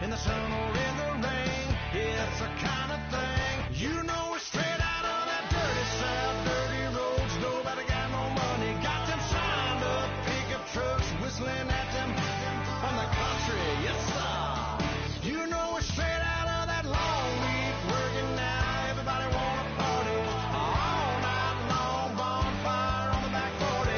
in the sun or in the rain. It's the kind of thing, you know, we're straight out of that dirty south, dirty roads. Nobody got no money, got them signed up pickup trucks, whistling at them from the country. Yes, sir. You know, we're straight out of that long week working now. Everybody wanna party all night long, bonfire on the back 40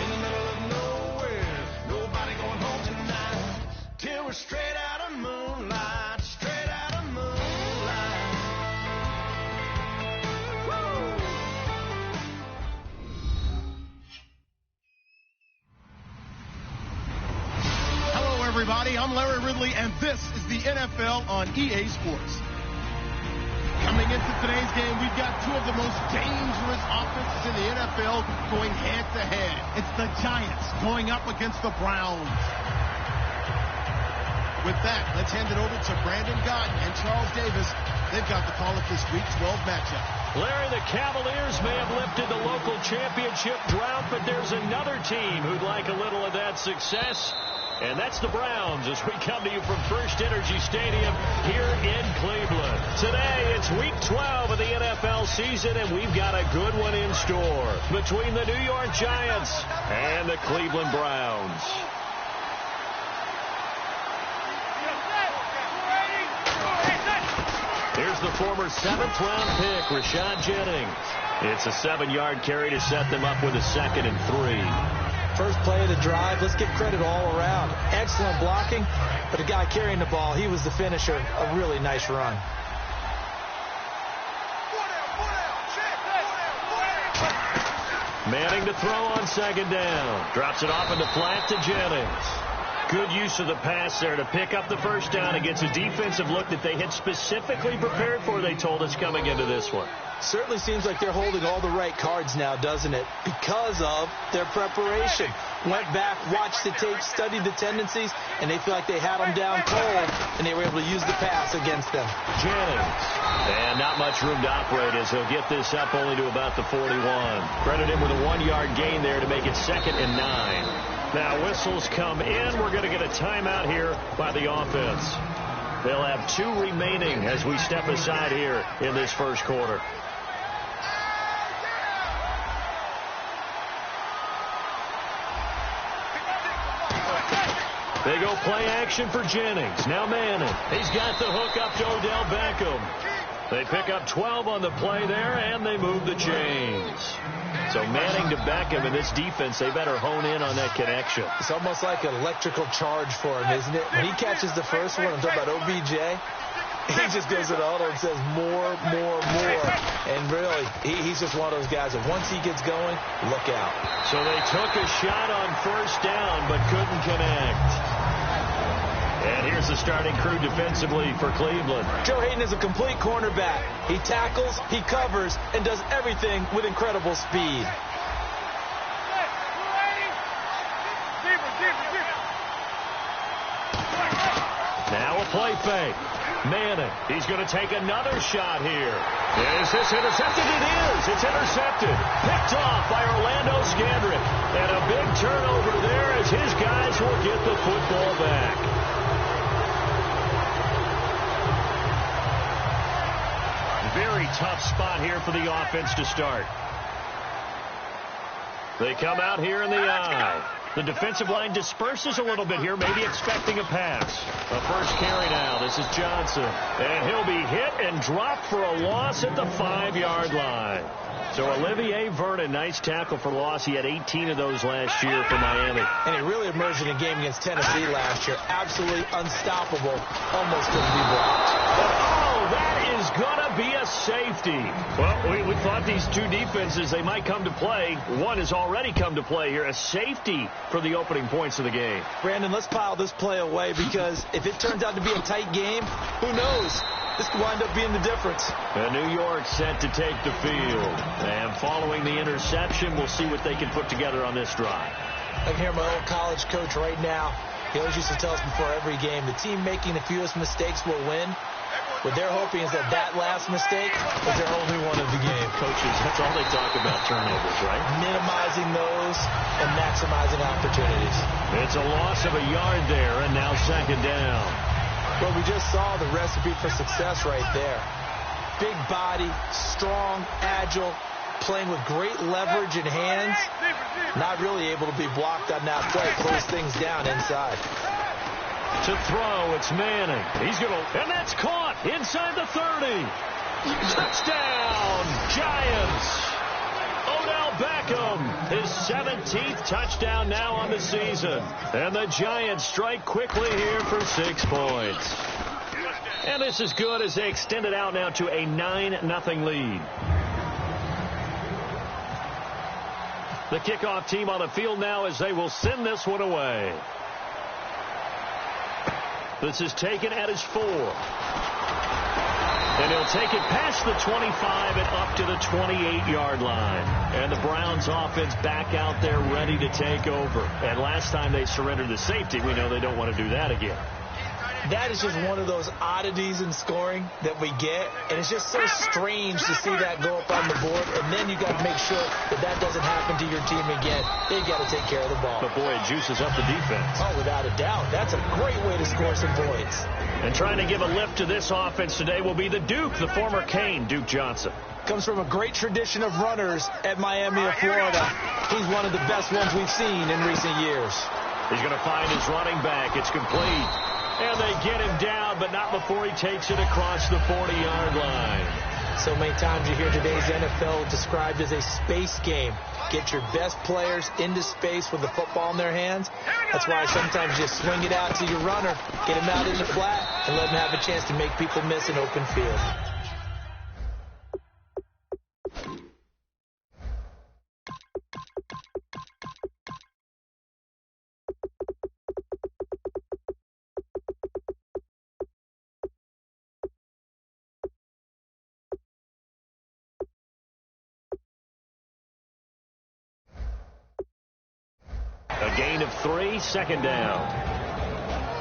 in the middle of nowhere. Nobody going home tonight till we're straight out of moonlight, straight out of moonlight. Woo! Hello, everybody. I'm Larry Ridley, and this is the NFL on EA Sports. Coming into today's game, we've got two of the most dangerous offenses in the NFL going head-to-head. It's the Giants going up against the Browns. With that, let's hand it over to Brandon Gott and Charles Davis. They've got the call of this Week 12 matchup. Larry, the Cavaliers may have lifted the local championship drought, but there's another team who'd like a little of that success, and that's the Browns, as we come to you from First Energy Stadium here in Cleveland. Today, it's Week 12 of the NFL season, and we've got a good one in store between the New York Giants and the Cleveland Browns. Here's the former 7th-round pick, Rashad Jennings. It's a 7-yard carry to set them up with a 2nd and 3. First play of the drive, let's give credit all around. Excellent blocking, but the guy carrying the ball, he was the finisher. A really nice run. Manning to throw on 2nd down. Drops it off in the flat to Jennings. Good use of the pass there to pick up the first down against a defensive look that they had specifically prepared for, they told us, coming into this one. Certainly seems like they're holding all the right cards now, doesn't it? Because of their preparation. Went back, watched the tape, studied the tendencies, and they feel like they had them down cold, and they were able to use the pass against them. Jennings. And not much room to operate as he'll get this up only to about the 41. Credit him with a 1-yard gain there to make it 2nd and 9. Now whistles come in. We're going to get a timeout here by the offense. They'll have 2 remaining as we step aside here in this first quarter. They go play action for Jennings. Now Manning. He's got the hook up to Odell Beckham. They pick up 12 on the play there, and they move the chains. So Manning to Beckham in this defense, they better hone in on that connection. It's almost like an electrical charge for him, isn't it? When he catches the first one, I'm talking about OBJ, he just goes to the huddle and says more. And really, he's just one of those guys that once he gets going, look out. So they took a shot on first down, but couldn't connect. And here's the starting crew defensively for Cleveland. Joe Hayden is a complete cornerback. He tackles, he covers, and does everything with incredible speed. Now a play fake. Manning, he's going to take another shot here. Is this intercepted? It is. It's intercepted. Picked off by Orlando Scandrick. And a big turnover there as his guys will get the football back. Very tough spot here for the offense to start. They come out here in the eye. The defensive line disperses a little bit here, maybe expecting a pass. A first carry now. This is Johnson. And he'll be hit and dropped for a loss at the 5-yard line. So Olivier Vernon, nice tackle for loss. He had 18 of those last year for Miami. And he really emerged in a game against Tennessee last year. Absolutely unstoppable. Almost couldn't be blocked. Oh, that is going to be a safety. Well, we thought these two defenses, they might come to play. One has already come to play here. A safety for the opening points of the game. Brandon, let's pile this play away because if it turns out to be a tight game, who knows? This could wind up being the difference. And New York set to take the field. And following the interception, we'll see what they can put together on this drive. I can hear my old college coach right now. He always used to tell us before every game, the team making the fewest mistakes will win. What they're hoping is that that last mistake is their only one of the game. Coaches, that's all they talk about, turnovers, right? Minimizing those and maximizing opportunities. It's a loss of a yard there, and now second down. Well, we just saw the recipe for success right there. Big body, strong, agile, playing with great leverage in hands. Not really able to be blocked on that play. Close things down inside. To throw, it's Manning. He's going to, and that's caught inside the 30. Touchdown, Giants. Odell Beckham, his 17th touchdown now on the season. And the Giants strike quickly here for 6 points. And this is good as they extend it out now to a 9-0 lead. The kickoff team on the field now as they will send this one away. This is taken at his 4. And he'll take it past the 25 and up to the 28-yard line. And the Browns offense back out there ready to take over. And last time they surrendered the safety, we know they don't want to do that again. That is just one of those oddities in scoring that we get, and it's just so strange to see that go up on the board, and then you got to make sure that that doesn't happen to your team again. They got to take care of the ball. But boy, it juices up the defense. Oh, without a doubt. That's a great way to score some points. And trying to give a lift to this offense today will be the Duke, the former Kane, Duke Johnson. Comes from a great tradition of runners at Miami of Florida. He's one of the best ones we've seen in recent years. He's going to find his running back. It's complete. And they get him down, but not before he takes it across the 40-yard line. So many times you hear today's NFL described as a space game. Get your best players into space with the football in their hands. That's why sometimes you swing it out to your runner, get him out in the flat, and let him have a chance to make people miss an open field. A gain of 3, second down.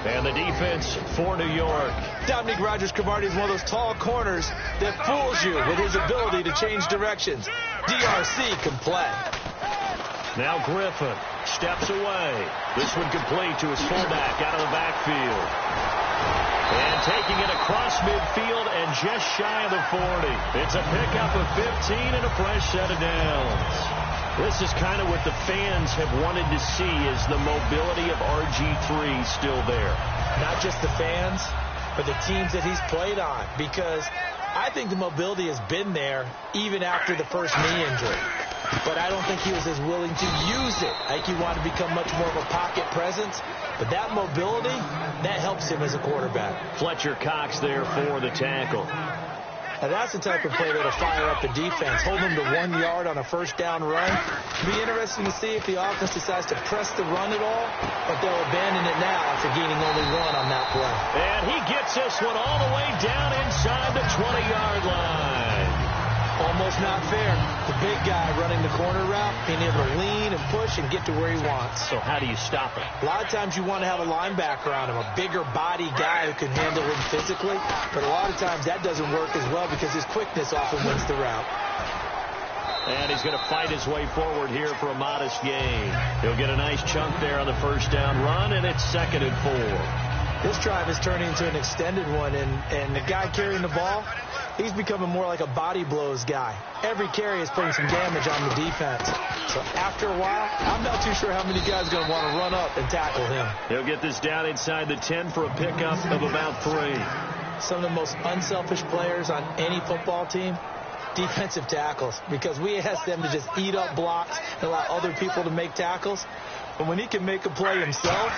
And the defense for New York. Dominique Rodgers-Cromartie is one of those tall corners that fools you with his ability to change directions. DRC can play. Now Griffin steps away. This one complete to his fullback out of the backfield. And taking it across midfield and just shy of the 40. It's a pickup of 15 and a fresh set of downs. This is kind of what the fans have wanted to see, is the mobility of RG3 still there. Not just the fans, but the teams that he's played on. Because I think the mobility has been there even after the first knee injury. But I don't think he was as willing to use it. I think he wanted to become much more of a pocket presence. But that mobility, that helps him as a quarterback. Fletcher Cox there for the tackle. Now that's the type of play that'll fire up the defense. Hold them to 1 yard on a first down run. It'll be interesting to see if the offense decides to press the run at all, or if they'll abandon it now after gaining only 1 on that play. And he gets this one all the way down inside the 20-yard line. Almost not fair. The big guy running the corner route, being able to lean and push and get to where he wants. So how do you stop it? A lot of times you want to have a linebacker on him, a bigger body guy who can handle him physically. But a lot of times that doesn't work as well because his quickness often wins the route. And he's going to fight his way forward here for a modest gain. He'll get a nice chunk there on the first down run, and it's 2nd and 4. This drive is turning into an extended one, and the guy carrying the ball, he's becoming more like a body blows guy. Every carry is putting some damage on the defense. So after a while, I'm not too sure how many guys are going to want to run up and tackle him. He'll get this down inside the 10 for a pickup of about 3. Some of the most unselfish players on any football team, defensive tackles, because we ask them to just eat up blocks and allow other people to make tackles. But when he can make a play himself,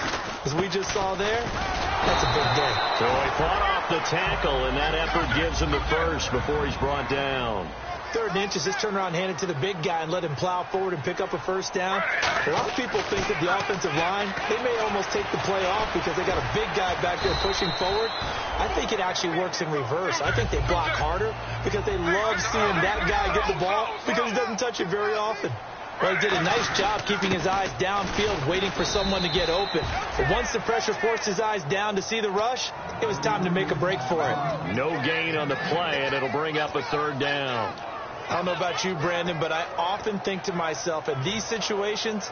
as we just saw there, that's a big day. So he fought off the tackle, and that effort gives him the first before he's brought down. 3rd and inches, just turn around, hand it to the big guy, and let him plow forward and pick up a first down. A lot of people think that the offensive line, they may almost take the play off because they got a big guy back there pushing forward. I think it actually works in reverse. I think they block harder because they love seeing that guy get the ball because he doesn't touch it very often. Well, he did a nice job keeping his eyes downfield, waiting for someone to get open. But once the pressure forced his eyes down to see the rush, it was time to make a break for it. No gain on the play, and it'll bring up a 3rd down. I don't know about you, Brandon, but I often think to myself, in these situations,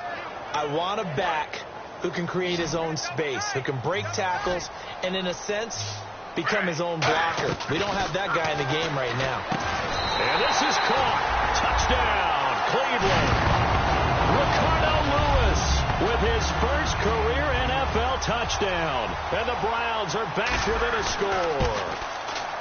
I want to back who can create his own space, who can break tackles, and in a sense, become his own blocker. We don't have that guy in the game right now. And this is caught. Touchdown, Cleveland. Ricardo Lewis with his first career NFL touchdown. And the Browns are back within a score.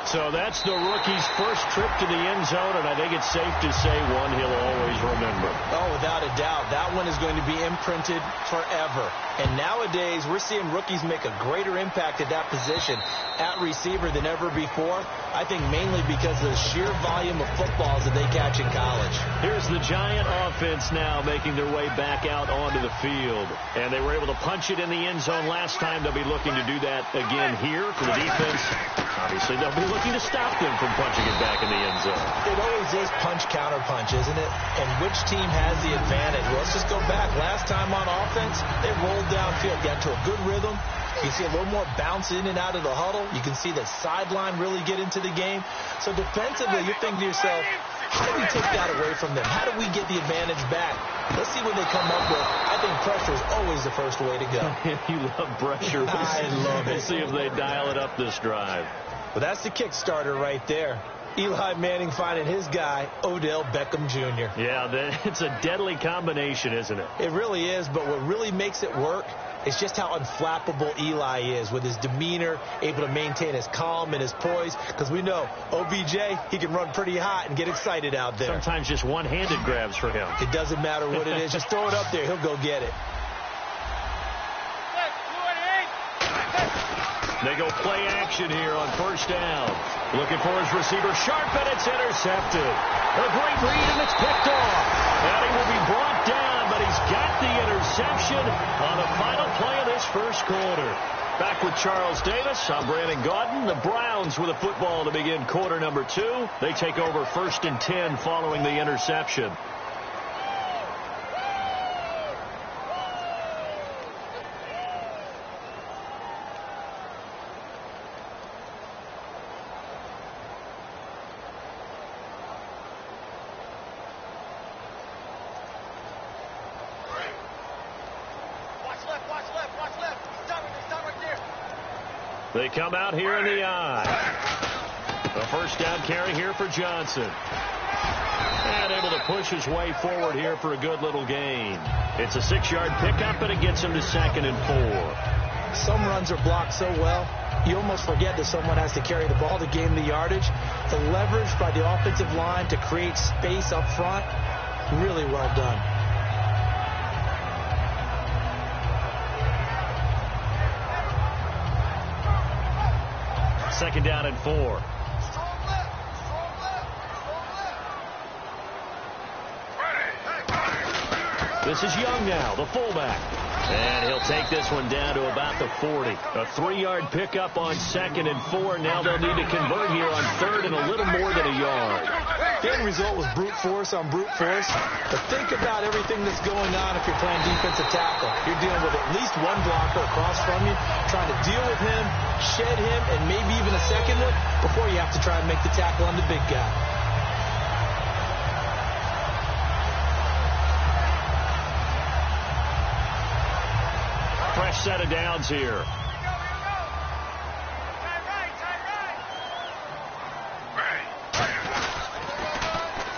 So that's the rookie's first trip to the end zone, and I think it's safe to say one he'll always remember. Oh, without a doubt. That one is going to be imprinted forever. And nowadays, we're seeing rookies make a greater impact at that position at receiver than ever before. I think mainly because of the sheer volume of footballs that they catch in college. Here's the Giant offense now making their way back out onto the field. And they were able to punch it in the end zone last time. They'll be looking to do that again here for the defense. Obviously, they'll be looking to stop them from punching it back in the end zone. It always is punch-counter-punch, isn't it? And which team has the advantage? Well, let's just go back. Last time on offense, they rolled downfield, got to a good rhythm. You see a little more bounce in and out of the huddle. You can see the sideline really get into the game. So defensively, you're thinking to yourself, how do we take that away from them? How do we get the advantage back? Let's see what they come up with. I think pressure is always the first way to go. You love pressure. I love it. We'll see if they dial it up this drive. Well, that's the kickstarter right there. Eli Manning finding his guy, Odell Beckham Jr. Yeah, it's a deadly combination, isn't it? It really is, but what really makes it work is just how unflappable Eli is with his demeanor, able to maintain his calm and his poise, because we know OBJ, he can run pretty hot and get excited out there. Sometimes just one-handed grabs for him. It doesn't matter what it is. Just throw it up there. He'll go get it. They go play action here on first down. Looking for his receiver, sharp, and it's intercepted. A great read, and it's picked off. And he will be brought down, but he's got the interception on the final play of this first quarter. Back with Charles Davis, I'm Brandon Gaudin. The Browns with a football to begin quarter number 2. They take over 1st and 10 following the interception. They come out here in the eye. A first down carry here for Johnson. And able to push his way forward here for a good little gain. It's a 6-yard pickup, and it gets him to 2nd and 4. Some runs are blocked so well, you almost forget that someone has to carry the ball to gain the yardage. The leverage by the offensive line to create space up front, really well done. Second down and 4. This is Young now, the fullback. And he'll take this one down to about the 40. A 3-yard pickup on 2nd and 4. Now they'll need to convert here on 3rd and a little more than a yard. The end result was brute force on brute force. But think about everything that's going on if you're playing defensive tackle. You're dealing with at least one blocker across from you, trying to deal with him, shed him, and maybe even a second one before you have to try and make the tackle on the big guy. Fresh set of downs here.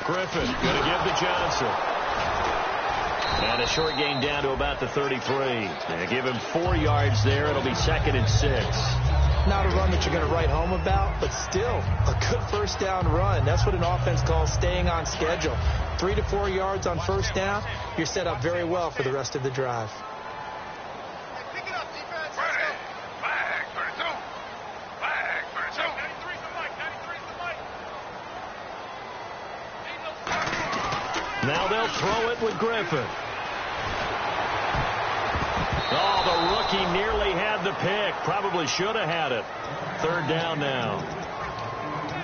Griffin going to give to Johnson. And a short gain down to about the 33. They give him 4 yards there. It'll be 2nd and 6. Not a run that you're going to write home about, but still a good first down run. That's what an offense calls staying on schedule. 3 to 4 yards on first down. You're set up very well for the rest of the drive. Now they'll throw it with Griffin. Oh, the rookie nearly had the pick. Probably should have had it. 3rd down now.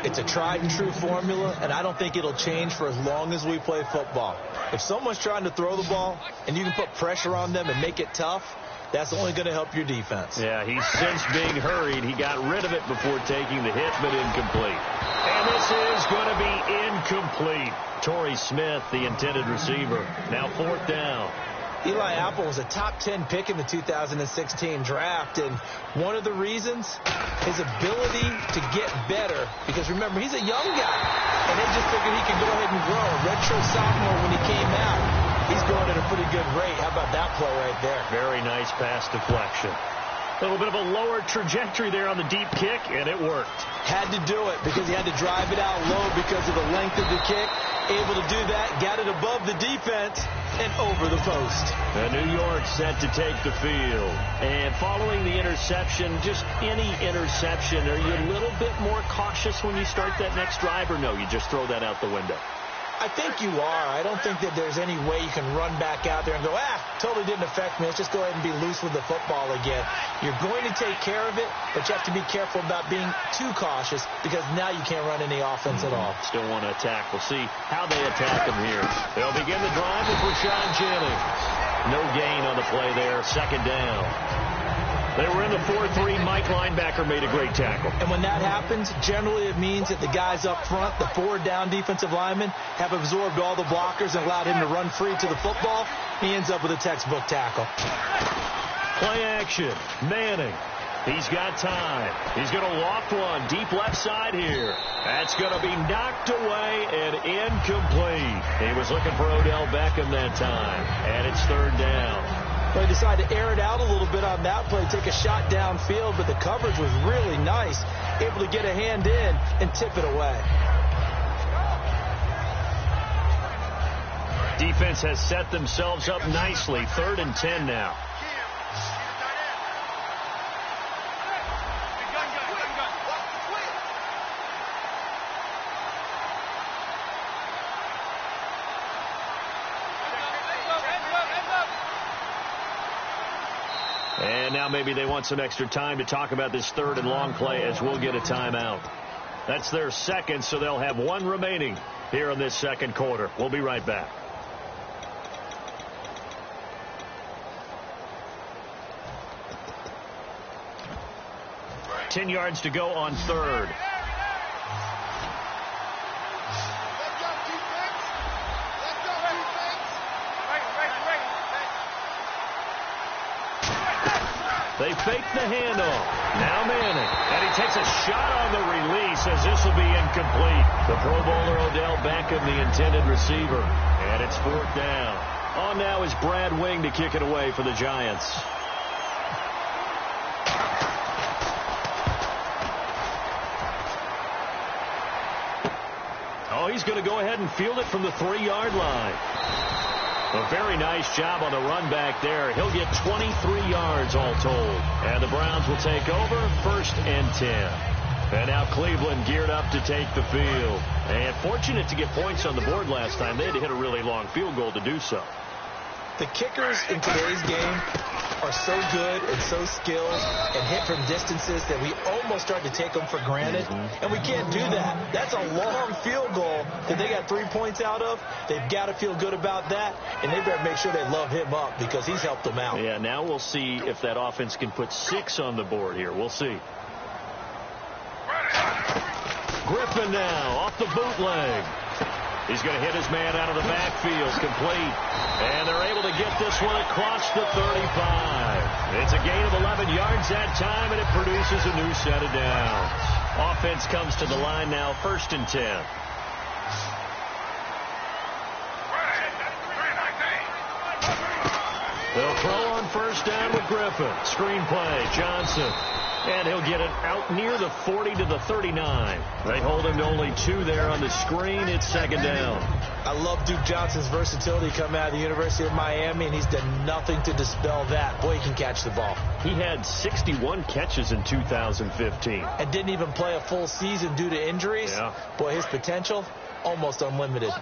It's a tried and true formula, and I don't think it'll change for as long as we play football. If someone's trying to throw the ball and you can put pressure on them and make it tough, that's only going to help your defense. Yeah, he's since being hurried. He got rid of it before taking the hit, but incomplete. And this is going to be incomplete. Torrey Smith, the intended receiver. Now 4th down. Eli Apple was a top 10 pick in the 2016 draft, and one of the reasons, his ability to get better, because remember, he's a young guy, and they just figured he could go ahead and grow. Redshirt sophomore when he came out, he's growing at a pretty good rate. How about that play right there? Very nice pass deflection. A little bit of a lower trajectory there on the deep kick, and it worked. Had to do it because he had to drive it out low because of the length of the kick. Able to do that, got it above the defense and over the post. And New York set to take the field. And following the interception, just any interception, are you a little bit more cautious when you start that next drive, or no, you just throw that out the window? I think you are. I don't think that there's any way you can run back out there and go, totally didn't affect me. Let's just go ahead and be loose with the football again. You're going to take care of it, but you have to be careful about being too cautious because now you can't run any offense at all. Still want to attack. We'll see how they attack them here. They'll begin the drive with Rashawn Jennings. No gain on the play there. Second down. They were in the 4-3. Mike linebacker made a great tackle. And when that happens, generally it means that the guys up front, the forward down defensive linemen, have absorbed all the blockers and allowed him to run free to the football. He ends up with a textbook tackle. Play action. Manning. He's got time. He's going to loft one deep left side here. That's going to be knocked away and incomplete. He was looking for Odell Beckham that time. And it's third down. They decided to air it out a little bit on that play, take a shot downfield, but the coverage was really nice. Able to get a hand in and tip it away. Defense has set themselves up nicely. 3rd and 10 now. And now maybe they want some extra time to talk about this 3rd and long play as we'll get a timeout. That's their second, so they'll have one remaining here in this second quarter. We'll be right back. Ten yards to go on 3rd. They fake the handoff. Now Manning. And he takes a shot on the release as this will be incomplete. The Pro Bowler Odell Beckham, the intended receiver. And it's 4th down. On now is Brad Wing to kick it away for the Giants. Oh, he's going to go ahead and field it from the 3-yard line. A very nice job on the run back there. He'll get 23 yards all told. And the Browns will take over 1st and 10. And now Cleveland geared up to take the field. And fortunate to get points on the board last time. They had to hit a really long field goal to do so. The kickers in today's game are so good and so skilled and hit from distances that we almost start to take them for granted. And we can't do that. That's a long field goal that they got 3 points out of. They've got to feel good about that, and they better make sure they love him up because he's helped them out. Yeah, now we'll see if that offense can put 6 on the board here. We'll see. Griffin now off the bootleg. He's going to hit his man out of the backfield, complete. And they're able to get this one across the 35. It's a gain of 11 yards that time, and it produces a new set of downs. Offense comes to the line now, 1st and 10. They'll throw on 1st down with Griffin. Screen play, Johnson. And he'll get it out near the 40 to the 39. They hold him to only 2 there on the screen. It's 2nd down. I love Duke Johnson's versatility coming out of the University of Miami, and he's done nothing to dispel that. Boy, he can catch the ball. He had 61 catches in 2015. And didn't even play a full season due to injuries. Yeah. Boy, his potential, almost unlimited.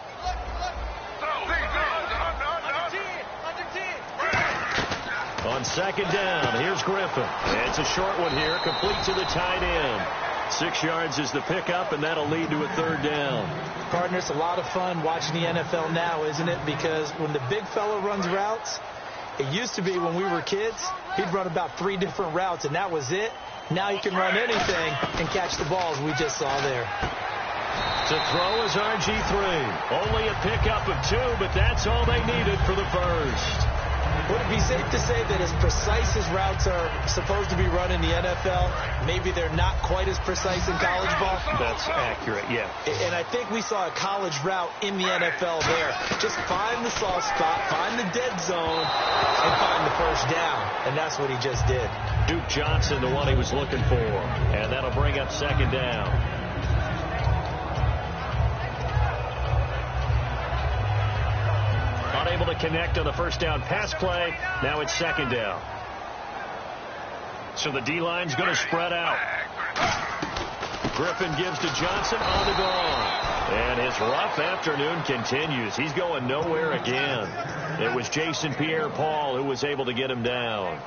On 2nd down, here's Griffin. It's a short one here, complete to the tight end. 6 yards is the pickup, and that'll lead to a 3rd down. Partner, it's a lot of fun watching the NFL now, isn't it? Because when the big fella runs routes, it used to be when we were kids, he'd run about 3 different routes, and that was it. Now he can run anything and catch the balls we just saw there. To throw is RG3. Only a pickup of 2, but that's all they needed for the first. Would it be safe to say that as precise as routes are supposed to be run in the NFL, maybe they're not quite as precise in college ball? That's accurate, yeah. And I think we saw a college route in the NFL there. Just find the soft spot, find the dead zone, and find the first down. And that's what he just did. Duke Johnson, the one he was looking for. And that'll bring up second down. Unable to connect on the first down pass play. Now it's second down. So the D-line's going to spread out. Griffin gives to Johnson on the ground. And his rough afternoon continues. He's going nowhere again. It was Jason Pierre-Paul who was able to get him down.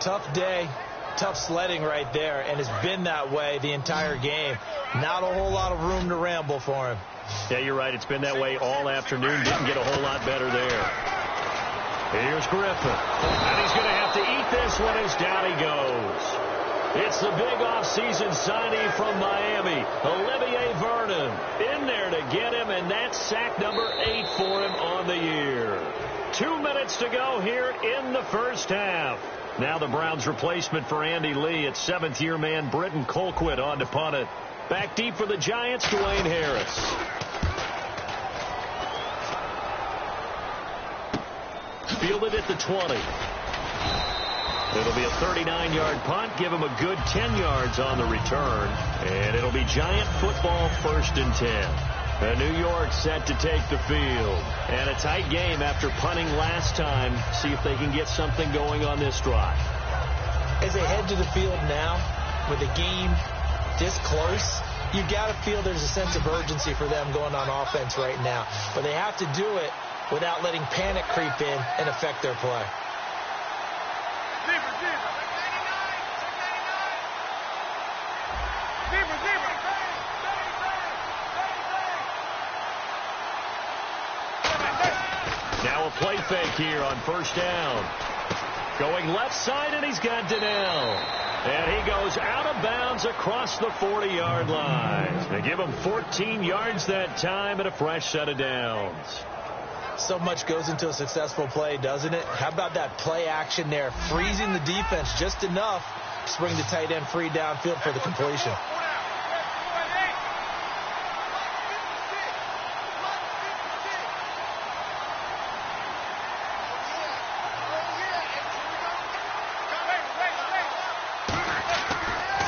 Tough day. Tough sledding right there. And it's been that way the entire game. Not a whole lot of room to ramble for him. Yeah, you're right. It's been that way all afternoon. Didn't get a whole lot better there. Here's Griffin. And he's going to have to eat this one as down he goes. It's the big offseason signing from Miami, Olivier Vernon. In there to get him, and that's sack number 8 for him on the year. 2 minutes to go here in the first half. Now the Browns' replacement for Andy Lee. It's seventh-year man Britton Colquitt on to punt it. Back deep for the Giants, Dwayne Harris. Fielded at the 20. It'll be a 39-yard punt. Give him a good 10 yards on the return. And it'll be Giant football, 1st and 10. New York set to take the field. And a tight game after punting last time. See if they can get something going on this drive. As they head to the field now, with the game this close, you got to feel there's a sense of urgency for them going on offense right now. But they have to do it without letting panic creep in and affect their play. Now a play fake here on first down. Going left side, and he's got Donnell. And he goes out of bounds across the 40-yard line. They give him 14 yards that time and a fresh set of downs. So much goes into a successful play, doesn't it? How about that play action there? Freezing the defense just enough to bring the tight end free downfield for the completion.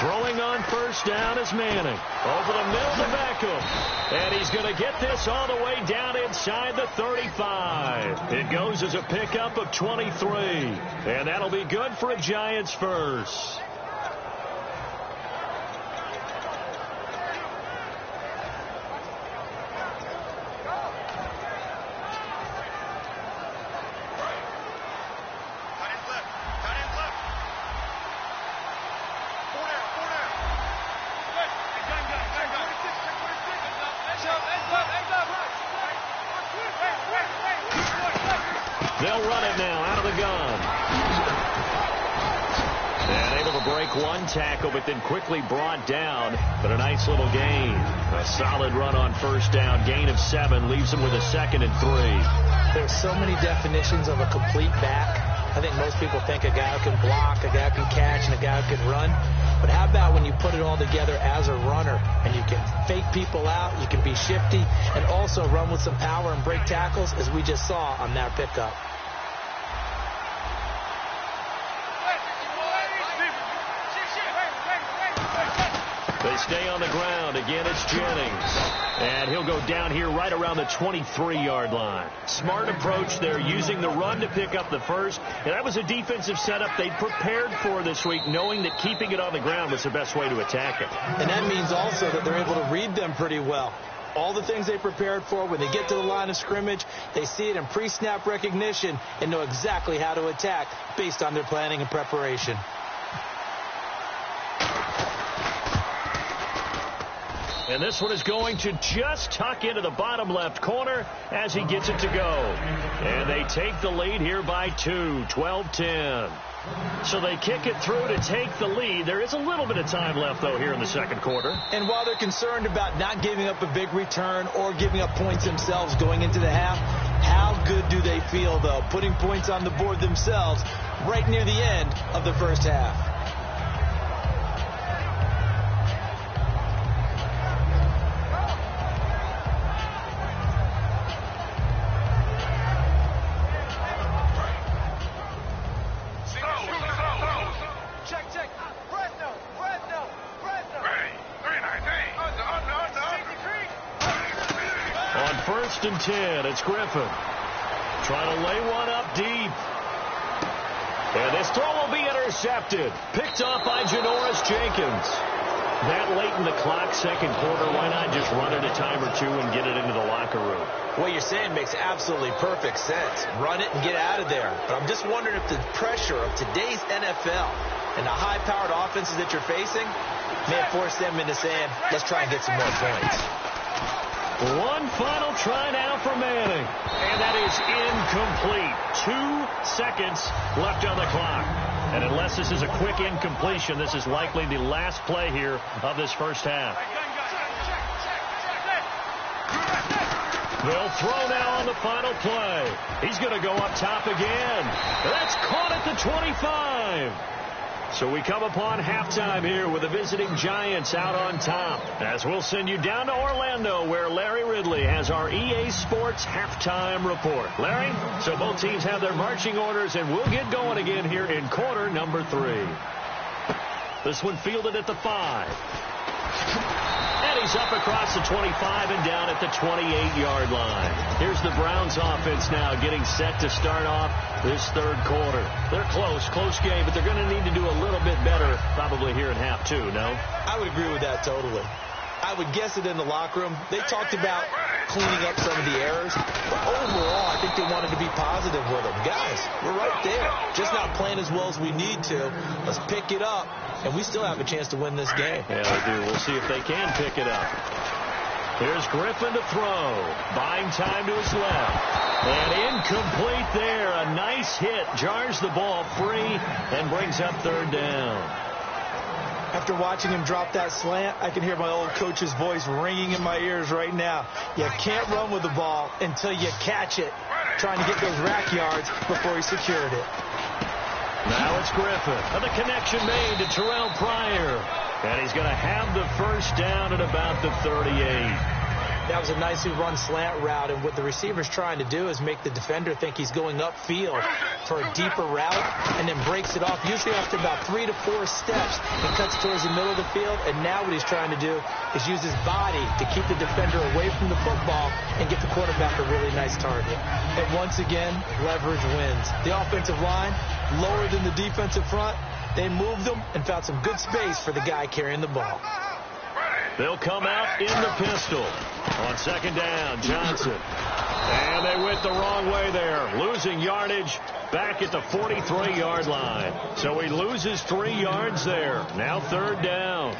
Throwing on first down is Manning. Over the middle to Beckham. And he's going to get this all the way down inside the 35. It goes as a pickup of 23. And that'll be good for a Giants first. They'll run it now out of the gun. And able to break one tackle, but then quickly brought down. But a nice little gain. A solid run on first down. Gain of 7 leaves him with a 2nd and 3. There's so many definitions of a complete back. I think most people think a guy who can block, a guy who can catch, and a guy who can run. But how about when you put it all together as a runner and you can fake people out, you can be shifty, and also run with some power and break tackles, as we just saw on that pickup. They stay on the ground. Again, it's Jennings. And he'll go down here right around the 23-yard line. Smart approach there, using the run to pick up the first. And that was a defensive setup they prepared for this week, knowing that keeping it on the ground was the best way to attack it. And that means also that they're able to read them pretty well. All the things they prepared for, when they get to the line of scrimmage, they see it in pre-snap recognition and know exactly how to attack based on their planning and preparation. And this one is going to just tuck into the bottom left corner as he gets it to go. And they take the lead here by 2, 12-10. So they kick it through to take the lead. There is a little bit of time left, though, here in the second quarter. And while they're concerned about not giving up a big return or giving up points themselves going into the half, How good do they feel, though, putting points on the board themselves right near the end of the first half? First and 10, it's Griffin. Trying to lay one up deep. And this throw will be intercepted. Picked off by Janoris Jenkins. That late in the clock, second quarter, why not just run it a time or two and get it into the locker room? What you're saying makes absolutely perfect sense. Run it and get out of there. But I'm just wondering if the pressure of today's NFL and the high-powered offenses that you're facing may have forced them into saying, let's try and get some more points. One final try now for Manning. And that is incomplete. 2 seconds left on the clock. And unless this is a quick incompletion, this is likely the last play here of this first half. They'll throw now on the final play. He's going to go up top again. That's caught at the 25. So we come upon halftime here with the visiting Giants out on top. As we'll send you down to Orlando, where Larry Ridley has our EA Sports halftime report. Larry, so both teams have their marching orders, and we'll get going again here in quarter number 3. This one fielded at the 5. And he's up across the 25 and down at the 28-yard line. Here's the Browns offense now getting set to start off this third quarter. They're close game, but they're going to need to do a little bit better probably here in half 2, no? I would agree with that totally. I would guess it in the locker room. They talked about cleaning up some of the errors, but overall, I think they wanted to be positive with them. Guys, we're right there. Just not playing as well as we need to. Let's pick it up, and we still have a chance to win this game. Yeah, they do. We'll see if they can pick it up. Here's Griffin to throw. Buying time to his left. And incomplete there. A nice hit. Jars the ball free and brings up third down. After watching him drop that slant, I can hear my old coach's voice ringing in my ears right now. You can't run with the ball until you catch it. Trying to get those rack yards before he secured it. Now it's Griffin. And the connection made to Terrell Pryor. And he's going to have the first down at about the 38. That was a nicely run slant route, and what the receiver's trying to do is make the defender think he's going upfield for a deeper route and then breaks it off, usually after about 3 to 4 steps, and cuts towards the middle of the field. And now what he's trying to do is use his body to keep the defender away from the football and get the quarterback a really nice target. And once again, leverage wins. The offensive line, lower than the defensive front, they moved them and found some good space for the guy carrying the ball. They'll come out in the pistol. On second down, Johnson. And they went the wrong way there. Losing yardage back at the 43-yard line. So he loses 3 yards there. Now third down.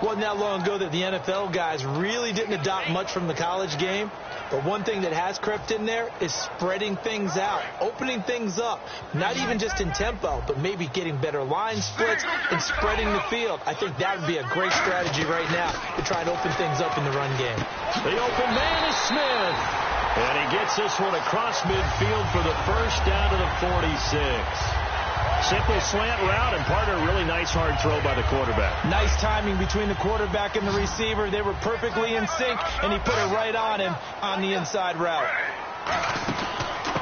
Wasn't that long ago that the NFL guys really didn't adopt much from the college game. But one thing that has crept in there is spreading things out, opening things up, not even just in tempo, but maybe getting better line splits and spreading the field. I think that would be a great strategy right now to try and open things up in the run game. The open man is Smith. And he gets this one across midfield for the first down to the 46. Simple slant route, and part of a really nice hard throw by the quarterback. Nice timing between the quarterback and the receiver. They were perfectly in sync, and he put it right on him on the inside route.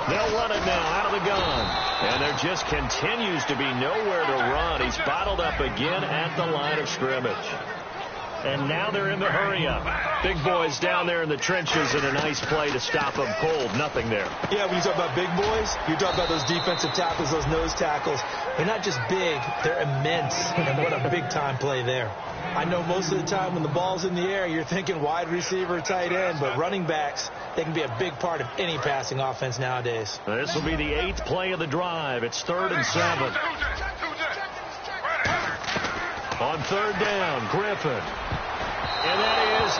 They'll run it now out of the gun. And there just continues to be nowhere to run. He's bottled up again at the line of scrimmage. And now they're in the hurry-up. Big boys down there in the trenches, and a nice play to stop them cold. Nothing there. Yeah, when you talk about big boys, you talk about those defensive tackles, those nose tackles. They're not just big, they're immense. And what a big-time play there. I know most of the time when the ball's in the air, you're thinking wide receiver, tight end, but running backs, they can be a big part of any passing offense nowadays. This will be the 8th play of the drive. It's 3rd and 7. On third down, Griffin. And that is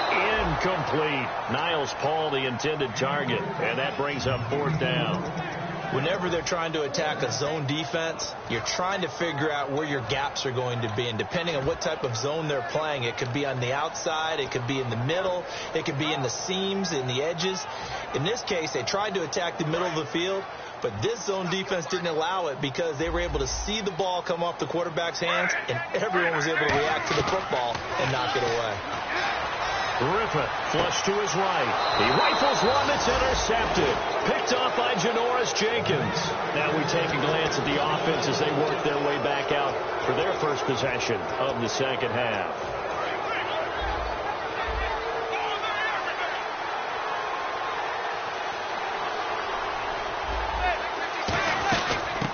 incomplete. Niles Paul, the intended target. And that brings up 4th down. Whenever they're trying to attack a zone defense, you're trying to figure out where your gaps are going to be. And depending on what type of zone they're playing, it could be on the outside, it could be in the middle, it could be in the seams, in the edges. In this case, they tried to attack the middle of the field, but this zone defense didn't allow it because they were able to see the ball come off the quarterback's hands, and everyone was able to react to the football and knock it away. Griffith flush to his right. He rifles one that's intercepted. Picked off by Janoris Jenkins. Now we take a glance at the offense as they work their way back out for their first possession of the second half.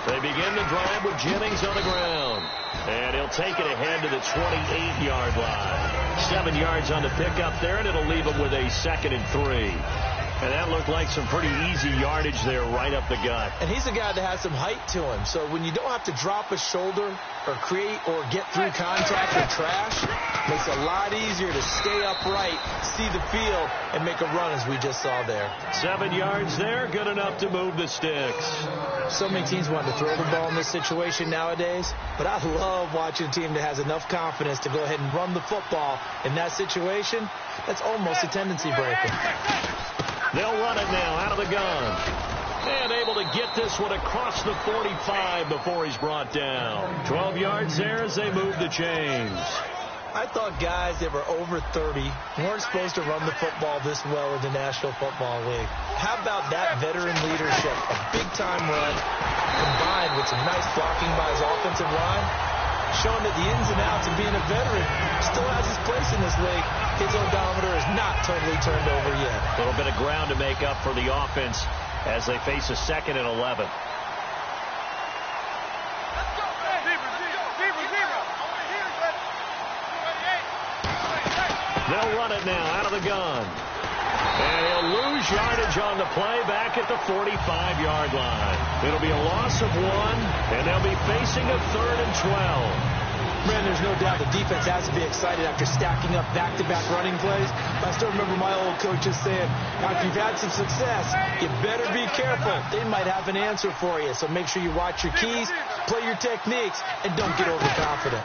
They begin the drive with Jennings on the ground. And he'll take it ahead to the 28-yard line. 7 yards on the pickup there, and it'll leave him with a 2nd and 3. And that looked like some pretty easy yardage there right up the gut. And he's a guy that has some height to him. So when you don't have to drop a shoulder or create or get through contact or trash, makes it a lot easier to stay upright, see the field, and make a run as we just saw there. 7 yards there, good enough to move the sticks. So many teams want to throw the ball in this situation nowadays, but I love watching a team that has enough confidence to go ahead and run the football. In that situation, that's almost a tendency breaker. They'll run it now out of the gun. And able to get this one across the 45 before he's brought down. 12 yards there as they move the chains. I thought guys that were over 30 weren't supposed to run the football this well in the National Football League. How about that veteran leadership? A big-time run combined with some nice blocking by his offensive line, showing that the ins and outs of being a veteran still has his place in this league. His odometer is not totally turned over yet. A little bit of ground to make up for the offense as they face a 2nd and 11. They'll run it now out of the gun. And he'll lose yardage on the play back at the 45-yard line. It'll be a loss of 1, and they'll be facing a 3rd and 12. Man, there's no doubt the defense has to be excited after stacking up back-to-back running plays. I still remember my old coaches saying, after you've had some success, you better be careful. They might have an answer for you. So make sure you watch your keys, play your techniques, and don't get overconfident.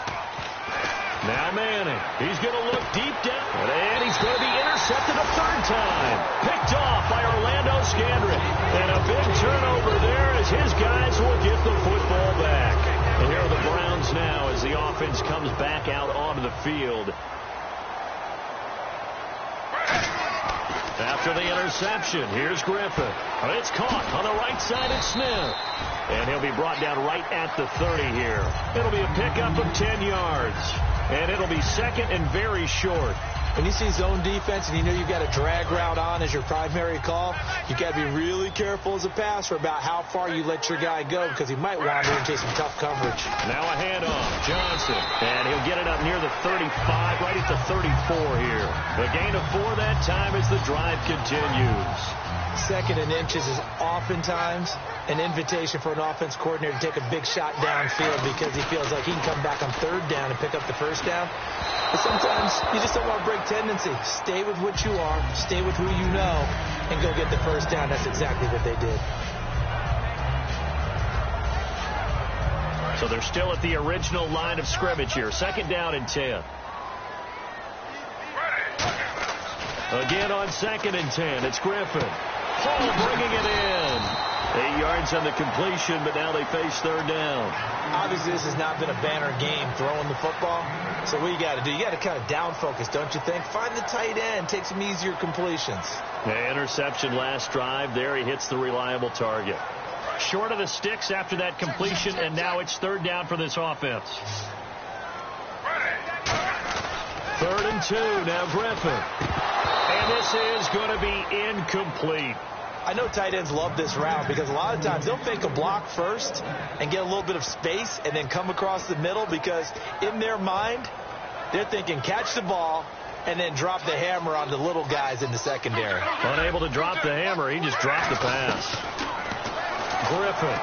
Now Manning, he's going to look deep down, and he's going to be intercepted a 3rd time. Picked off by Orlando Scandrick. And a big turnover there as his guys will get the football back. And here are the Browns now as the offense comes back out onto the field. After the interception, here's Griffith. It's caught on the right side of Smith. And he'll be brought down right at the 30 here. It'll be a pickup of 10 yards. And it'll be 2nd and very short. When you see zone defense and you know you've got a drag route on as your primary call, you got to be really careful as a passer about how far you let your guy go because he might wander into some tough coverage. Now a handoff, Johnson, and he'll get it up near the 35, right at the 34 here. The gain of 4 that time as the drive continues. 2nd and inches is oftentimes an invitation for an offense coordinator to take a big shot downfield because he feels like he can come back on 3rd down and pick up the 1st down. But sometimes you just don't want to break tendency. Stay with what you are, stay with who you know, and go get the 1st down. That's exactly what they did. So they're still at the original line of scrimmage here. 2nd down and 10. Again on 2nd and 10, it's Griffin. Paul bringing it in. 8 yards on the completion, but now they face 3rd down. Obviously, this has not been a banner game throwing the football. So what you got to do, you got to kind of down focus, don't you think? Find the tight end, take some easier completions. The interception last drive there. He hits the reliable target. Short of the sticks after that completion, and now it's 3rd down for this offense. 3rd and 2, now Griffin. And this is going to be incomplete. I know tight ends love this route because a lot of times they'll fake a block first and get a little bit of space and then come across the middle because in their mind, they're thinking catch the ball and then drop the hammer on the little guys in the secondary. Unable to drop the hammer, he just dropped the pass. Griffin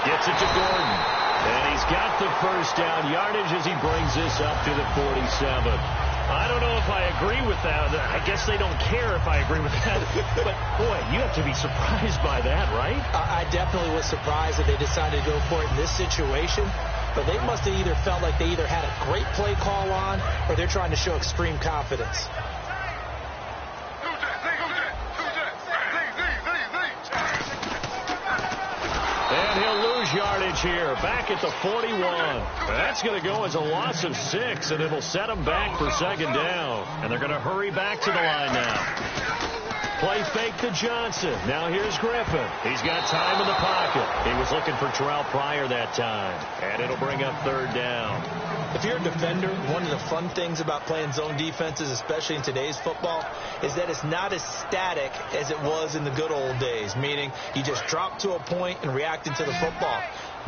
gets it to Gordon. And he's got the 1st down yardage as he brings this up to the 47. I don't know if I agree with that. I guess they don't care if I agree with that. But, boy, you have to be surprised by that, right? I definitely was surprised that they decided to go for it in this situation. But they must have either felt like they either had a great play call on or they're trying to show extreme confidence. And he'll lose yardage here, back at the 41. That's going to go as a loss of 6, and it'll set them back for second down. And they're going to hurry back to the line now. Play fake to Johnson. Now here's Griffin. He's got time in the pocket. He was looking for Terrell Pryor that time. And it'll bring up third down. If you're a defender, one of the fun things about playing zone defenses, especially in today's football, is that it's not as static as it was in the good old days, meaning you just drop to a point and react into the football.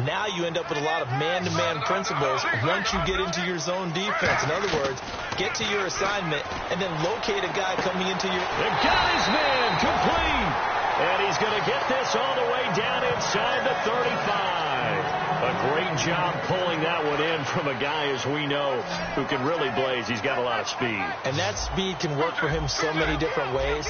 Now you end up with a lot of man-to-man principles once you get into your zone defense. In other words, get to your assignment and then locate a guy coming into your... They've got his man complete. And he's going to get this all the way down inside the 35. A great job pulling that one in from a guy, as we know, who can really blaze. He's got a lot of speed. And that speed can work for him so many different ways.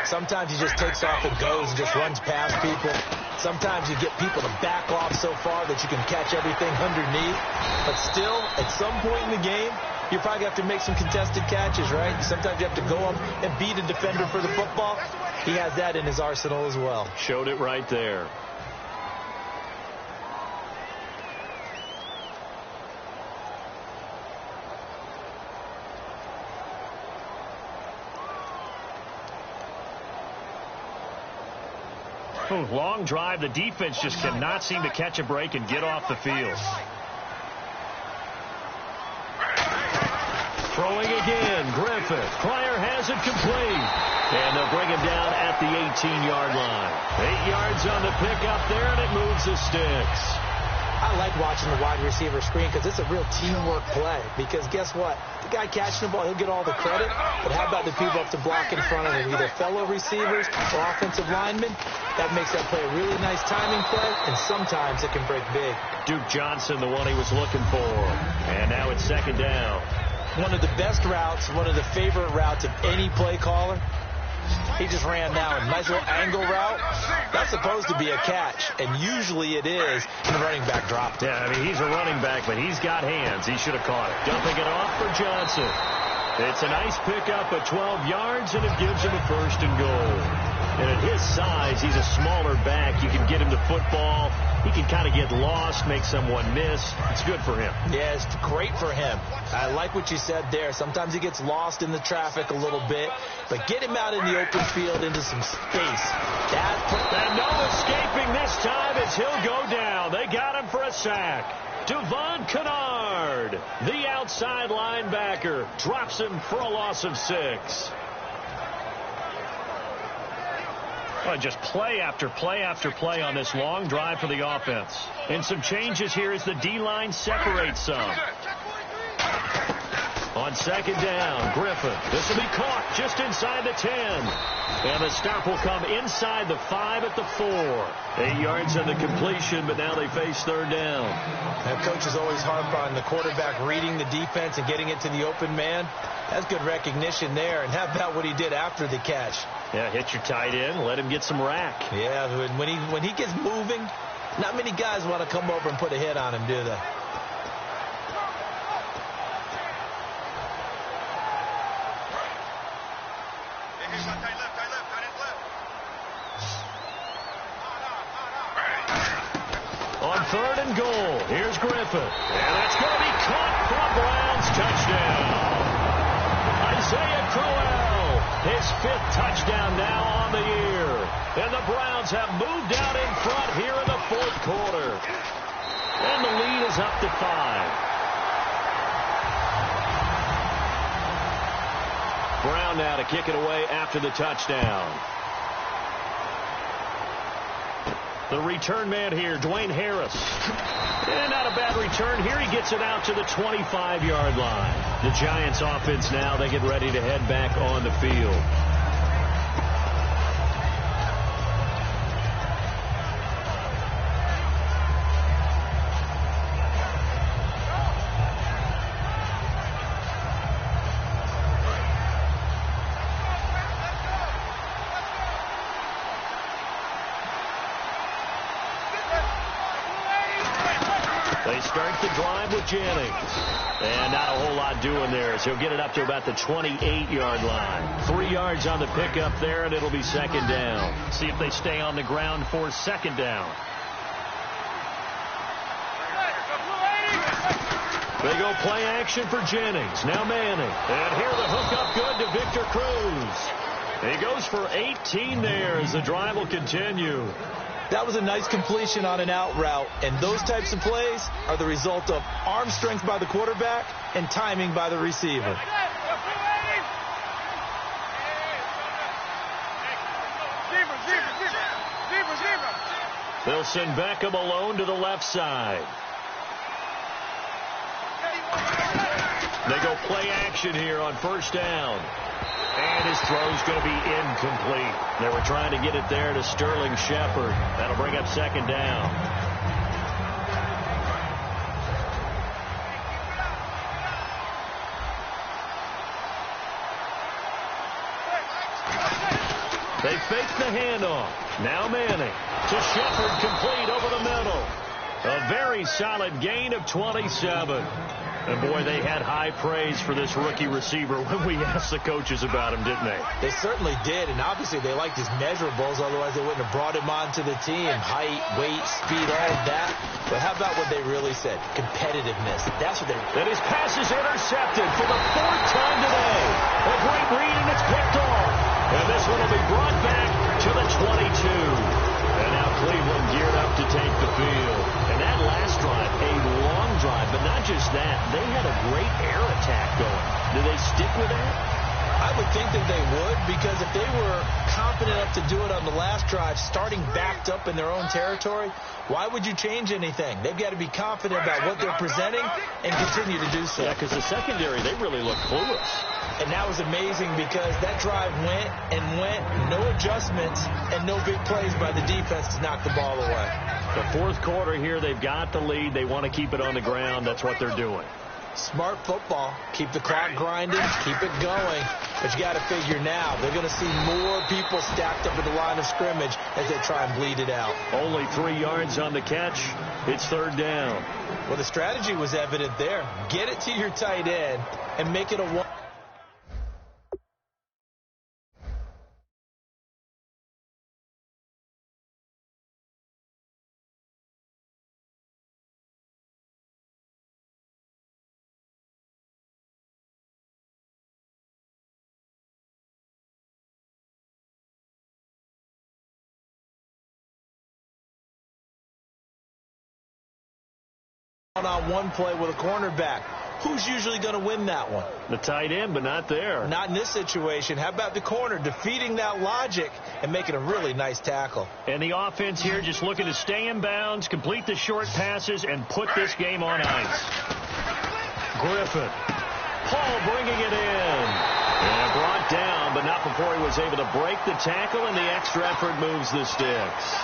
Sometimes he just takes off and goes and just runs past people. Sometimes you get people to back off so far that you can catch everything underneath. But still, at some point in the game, you probably have to make some contested catches, right? Sometimes you have to go up and beat a defender for the football. He has that in his arsenal as well. Showed it right there. Long drive. The defense just cannot seem to catch a break and get off the field. Throwing again. Griffith. Pryor has it complete. And they'll bring him down at the 18-yard line. 8 yards on the pickup there, and it moves the sticks. I like watching the wide receiver screen because it's a real teamwork play. Because guess what? The guy catching the ball, he'll get all the credit. But how about the people up to block in front of him, either fellow receivers or offensive linemen? That makes that play a really nice timing play, and sometimes it can break big. Duke Johnson, the one he was looking for. And now it's second down. One of the best routes, one of the favorite routes of any play caller. He just ran now a nice little angle route. That's supposed to be a catch, and usually it is, and the running back dropped it. Yeah, I mean, he's a running back, but he's got hands. He should have caught it. Dumping it off for Johnson. It's a nice pickup at 12 yards, and it gives him a first and goal. And at his size, he's a smaller back. You can get him to football. He can kind of get lost, make someone miss. It's good for him. Yeah, it's great for him. I like what you said there. Sometimes he gets lost in the traffic a little bit, but get him out in the open field into some space. And no escaping this time as he'll go down. They got him for a sack. Devon Kennard, the outside linebacker, drops him for a loss of 6. Well, just play after play after play on this long drive for the offense. And some changes here as the D-line separates some. On second down, Griffin. This will be caught just inside the 10. And the stop will come inside the 5 at the 4. 8 yards on the completion, but now they face third down. Now, coaches always harp on the quarterback reading the defense and getting it to the open man. That's good recognition there. And how about what he did after the catch? Yeah, hit your tight end, let him get some rack. Yeah, when he gets moving, not many guys want to come over and put a hit on him, do they? On third and goal, here's Griffin. And that's going to be caught for a Browns touchdown. Isaiah Crowell, his 5th touchdown now on the year. And the Browns have moved out in front here in the 4th quarter. And the lead is up to 5. Brown now to kick it away after the touchdown. The return man here, Dwayne Harris. And not a bad return here. He gets it out to the 25-yard line. The Giants offense now, they get ready to head back on the field. start the drive with Jennings. And not a whole lot doing there, so he'll get it up to about the 28-yard line. 3 yards on the pickup there, and it'll be second down. See if they stay on the ground for second down. They go play action for Jennings. Now Manning. And here the hook up good to Victor Cruz. He goes for 18 there as the drive will continue. That was a nice completion on an out route, and those types of plays are the result of arm strength by the quarterback and timing by the receiver. They'll send Beckham alone to the left side. They go play action here on first down. And his throw's going to be incomplete. They were trying to get it there to Sterling Shepard. That'll bring up second down. They fake the handoff. Now Manning to Shepard, complete over the middle. A very solid gain of 27. And, boy, they had high praise for this rookie receiver when we asked the coaches about him, didn't they? They certainly did, and obviously they liked his measurables, otherwise they wouldn't have brought him onto the team. Height, weight, speed, all of that. But how about what they really said? Competitiveness. That's what they... And his pass is intercepted for the 4th time today. A great read, and it's picked off. And this one will be brought back to the 22. And now Cleveland geared up to take the field. And that last drive, a long drive, but not just that. They had a great air attack going. Do they stick with that? I would think that they would, because if they were confident enough to do it on the last drive, starting backed up in their own territory, why would you change anything? They've got to be confident about what they're presenting and continue to do so. Yeah, because the secondary, they really look clueless. And that was amazing because that drive went and went, no adjustments, and no big plays by the defense to knock the ball away. The 4th quarter here, they've got the lead. They want to keep it on the ground. That's what they're doing. Smart football. Keep the clock grinding, keep it going. But you got to figure now, they're going to see more people stacked up at the line of scrimmage as they try and bleed it out. Only 3 yards on the catch. It's 3rd down. Well, the strategy was evident there. Get it to your tight end and make it a one. On one play with a cornerback. Who's usually going to win that one? The tight end, but not there. Not in this situation. How about the corner defeating that logic and making a really nice tackle? And the offense here just looking to stay in bounds, complete the short passes, and put this game on ice. Griffin. Paul bringing it in. And brought down, but not before he was able to break the tackle, and the extra effort moves the sticks.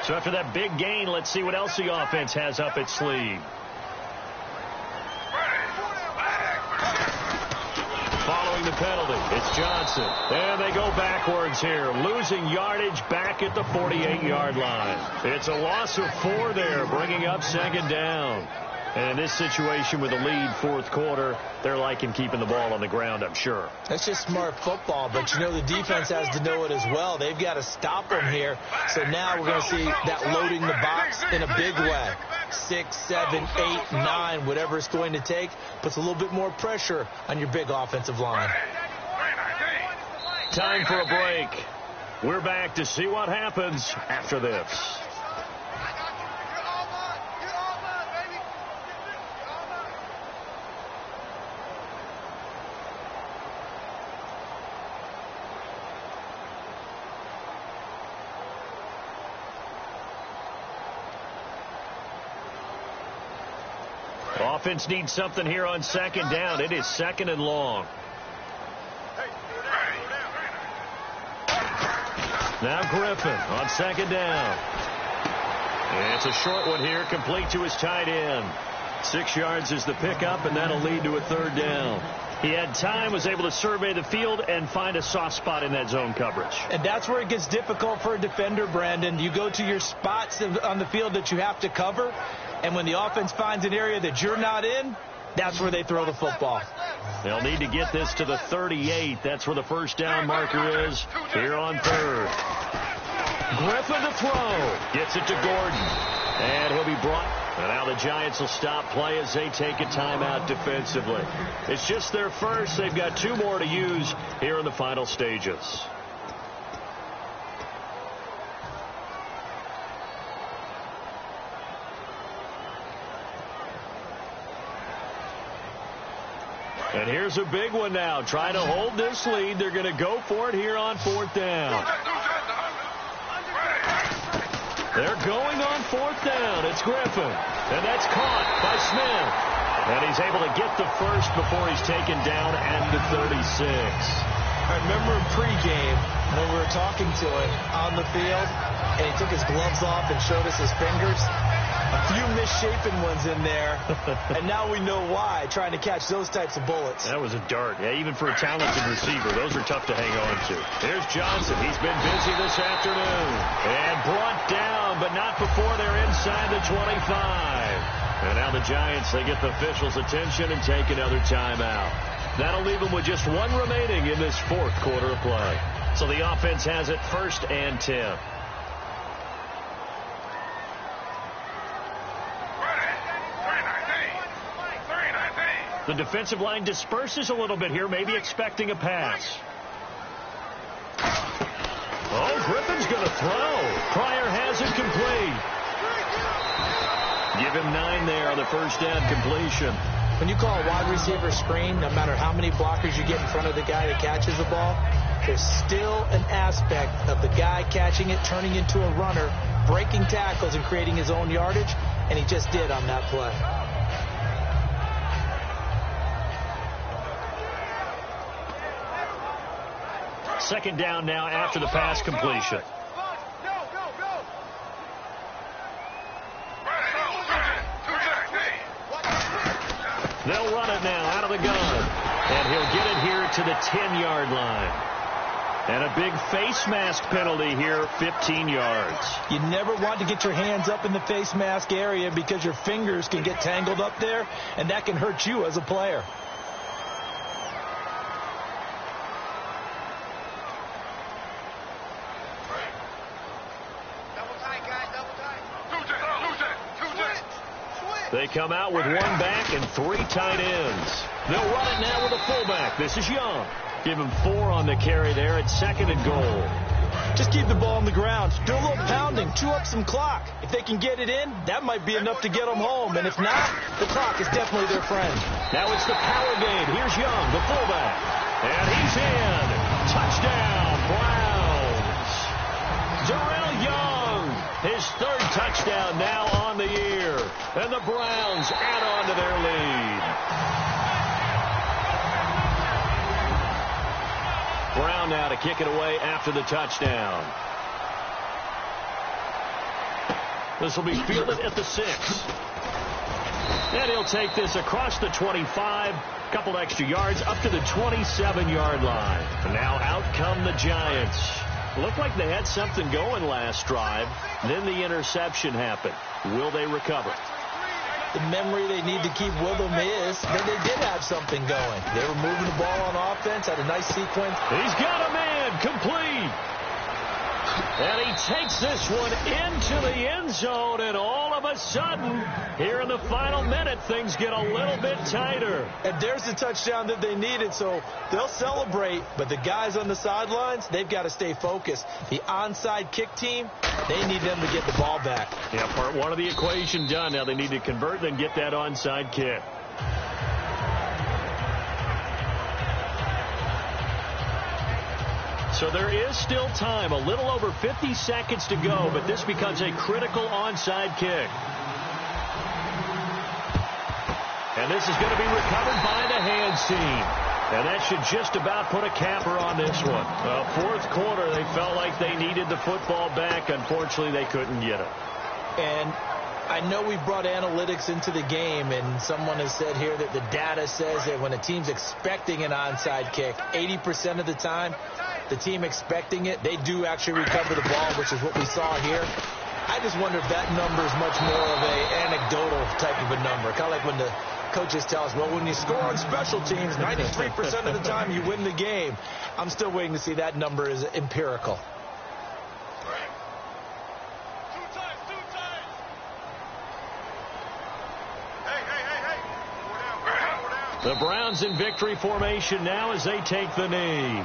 So after that big gain, let's see what else the offense has up its sleeve. Following the penalty, it's Johnson. And they go backwards here, losing yardage back at the 48-yard line. It's a loss of 4 there, bringing up second down. And in this situation with the lead 4th quarter, they're liking keeping the ball on the ground, I'm sure. That's just smart football, but you know the defense has to know it as well. They've got to stop them here. So now we're going to see that loading the box in a big way. 6, 7, 8, 9, whatever it's going to take, puts a little bit more pressure on your big offensive line. Time for a break. We're back to see what happens after this. Offense needs something here on second down. It is 2nd and long. Now Griffin on second down. And it's a short one here, complete to his tight end. 6 yards is the pickup, and that'll lead to a 3rd down. He had time, was able to survey the field and find a soft spot in that zone coverage. And that's where it gets difficult for a defender, Brandon. You go to your spots on the field that you have to cover, and when the offense finds an area that you're not in, that's where they throw the football. They'll need to get this to the 38. That's where the first down marker is here on third. Griffin to throw. Gets it to Gordon. And he'll be brought. And now the Giants will stop play as they take a timeout defensively. It's just their first. They've got 2 more to use here in the final stages. And here's a big one now. Trying to hold this lead. They're going to go for it here on 4th down. They're going on 4th down. It's Griffin. And that's caught by Smith. And he's able to get the first before he's taken down at the 36. I remember in pregame when we were talking to him on the field, and he took his gloves off and showed us his fingers. A few misshapen ones in there, and now we know why, trying to catch those types of bullets. That was a dart. Yeah, even for a talented receiver, those are tough to hang on to. Here's Johnson. He's been busy this afternoon. And brought down, but not before they're inside the 25. And now the Giants, they get the officials' attention and take another timeout. That'll leave them with just 1 remaining in this 4th quarter of play. So the offense has it 1st and 10. The defensive line disperses a little bit here, maybe expecting a pass. Oh, Griffin's going to throw. Pryor has it complete. Give him 9 there on the first down completion. When you call a wide receiver screen, no matter how many blockers you get in front of the guy that catches the ball, there's still an aspect of the guy catching it, turning into a runner, breaking tackles and creating his own yardage, and he just did on that play. Second down now after the pass completion. They'll run it now out of the gun. And he'll get it here to the 10-yard line. And a big face mask penalty here, 15 yards. You never want to get your hands up in the face mask area because your fingers can get tangled up there, and that can hurt you as a player. They come out with 1 back and 3 tight ends. They'll run it now with a fullback. This is Young. Give him 4 on the carry there at 2nd and goal. Just keep the ball on the ground. Do a little pounding. Chew up some clock. If they can get it in, that might be enough to get them home. And if not, the clock is definitely their friend. Now it's the power game. Here's Young, the fullback. And he's in. Touchdown, Browns. Darrell Young, his 3rd touchdown now on the year. And the Browns add on to their lead. Brown now to kick it away after the touchdown. This will be fielded at the 6. And he'll take this across the 25, couple extra yards up to the 27-yard line. And now out come the Giants. Looked like they had something going last drive. Then the interception happened. Will they recover? The memory they need to keep with them is that they did have something going. They were moving the ball on offense, had a nice sequence. He's got a man, complete. And he takes this one into the end zone, and all of a sudden, here in the final minute, things get a little bit tighter. And there's the touchdown that they needed, so they'll celebrate. But the guys on the sidelines, they've got to stay focused. The onside kick team, they need them to get the ball back. Yeah, part 1 of the equation done. Now they need to convert and get that onside kick. So there is still time, a little over 50 seconds to go, but this becomes a critical onside kick. And this is going to be recovered by the hands team. And that should just about put a capper on this one. 4th quarter, they felt like they needed the football back. Unfortunately, they couldn't get it. And I know we brought analytics into the game, and someone has said here that the data says that when a team's expecting an onside kick, 80% of the time, the team expecting it, they do actually recover the ball, which is what we saw here. I just wonder if that number is much more of a anecdotal type of a number. Kind of like when the coaches tell us, well, when you score on special teams, 93% of the time you win the game. I'm still waiting to see that number is empirical. The Browns in victory formation now as they take the knee.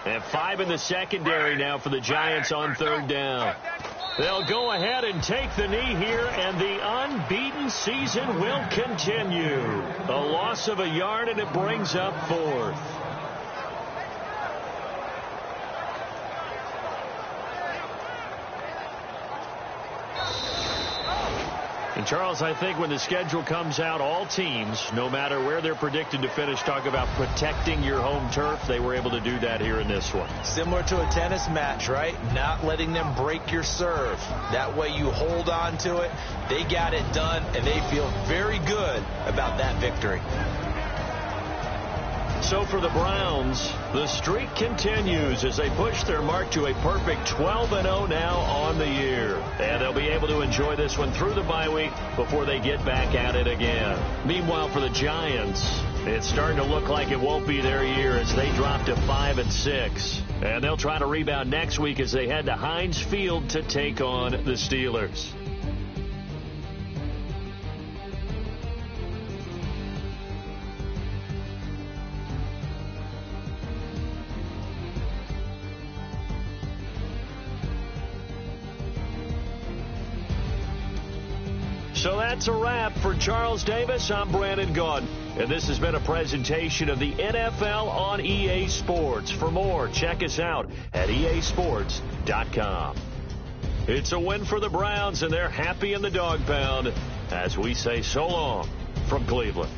And 5 in the secondary now for the Giants on 3rd down. They'll go ahead and take the knee here, and the unbeaten season will continue. A loss of a yard, and it brings up 4th. And Charles, I think when the schedule comes out, all teams, no matter where they're predicted to finish, talk about protecting your home turf. They were able to do that here in this one. Similar to a tennis match, right? Not letting them break your serve. That way you hold on to it. They got it done, and they feel very good about that victory. So for the Browns, the streak continues as they push their mark to a perfect 12-0 now on the year. And they'll be able to enjoy this one through the bye week before they get back at it again. Meanwhile, for the Giants, it's starting to look like it won't be their year as they drop to 5-6. And they'll try to rebound next week as they head to Heinz Field to take on the Steelers. So that's a wrap for Charles Davis. I'm Brandon Gaudin, and this has been a presentation of the NFL on EA Sports. For more, check us out at easports.com. It's a win for the Browns, and they're happy in the dog pound as we say so long from Cleveland.